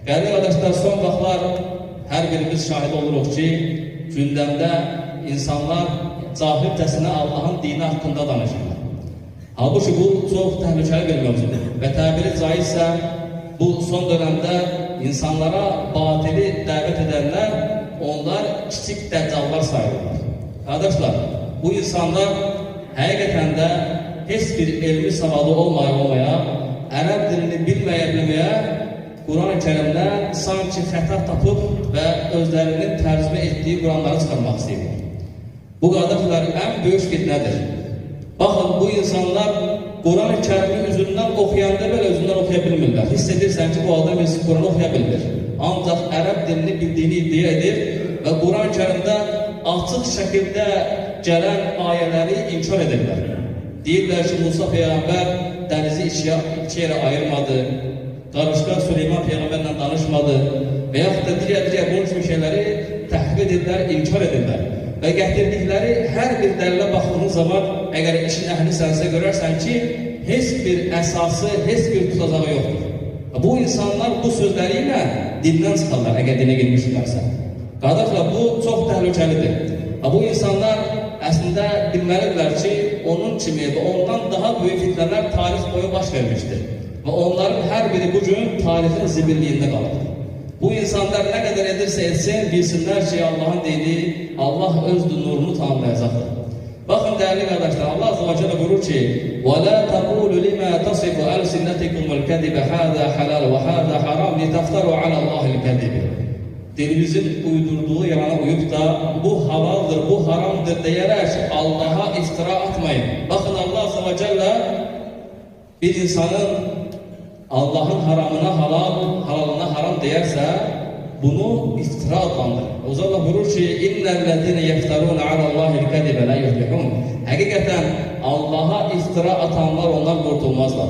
Değerli arkadaşlar, son vaxtlar hər birimiz şahid oluruq ki, gündəmdə insanlar cahilcəsinə Allahın dini haqqında danışırlar. Halbuki bu çox təhlükəli bir mövzudur və təbiri caizsə bu son dönemdə insanlara batili dəvət edənlər, onlar kiçik dəccallar sayılırlar. Arkadaşlar, bu insanlar həqiqətən də heç bir elmi savadı olmaya, ərəb dilini bilməyə, Quran-ı Kerimdən sanki xəta tapıb və özlərinin tərcümə etdiyi Quranları çıxarmaq istəyirlər. Bu qardaşlar ən böyük fitnədir. Baxın, bu insanlar Quran-ı Kerimi üzündən oxuyanda belə özündən oxuya bilmirlər. Hiss edirsən ki, bu adam biz Quranı oxuya bilmir. Ancaq ərəb dilini bildiğini iddia edir və Quran-ı Kerimdə açıq şəkildə gələn ayələri inkar edirlər. Deyirlər ki, Musa Peyğəmbər dənizi iki yerə ayırmadı, Qarışqa Süleyman Peyğəmbərlə danışmadı və yaxud da digər bu şeyləri təhqiq edirlər, inkar edirlər. Və gətirdikləri hər bir dəlilə baxdığınız zaman, əgər işin əhlisənsə görərsən ki, heç bir əsası, heç bir tutacağı yoxdur. Bu insanlar bu sözləri ilə dindən çıxarlar, əgər dinə girmişlərsə. Qardaşlar, bu çox təhlükəlidir. Bu insanlar əslində bilməlidirlər ki, onun kimi və ondan daha böyük fitnələr tarix boyu baş vermişdir. Və onların hər biri bugün tarixin zibirliyində qalır. Bu insanlar nə qədər edirsə etsin, bilsinlər ki, Allahın dini, Allah öz nurunu tamamlayacaqdır. Baxın, değerli kardeşler, Allah Azze ve Celle buyurur ki وَلَا تَقُولُ لِمَا تَصِفُ أَلْسِنَّتِكُمُ الْكَذِبَ هَذَا حَلَالُ وَهَذَا حَرَامُ لِتَفْتَرُوا عَلَى اللّٰهِ الْكَذِبِ. Dilimizin uydurduğu yalana uyup da bu halaldır, bu haramdır diyerek Allah'a iftira atmayın. Bakın, Allah Azze ve Celle bir insanın Allah'ın haramına halal, halalına haram deyərsə, bunu iftira adlandırır. O zaman buyurur ki, İnnellezine yeftaruna alallahil kadibe la yuflihun. Həqiqətən Allah'a iftira atanlar onlar qurtulmazlar.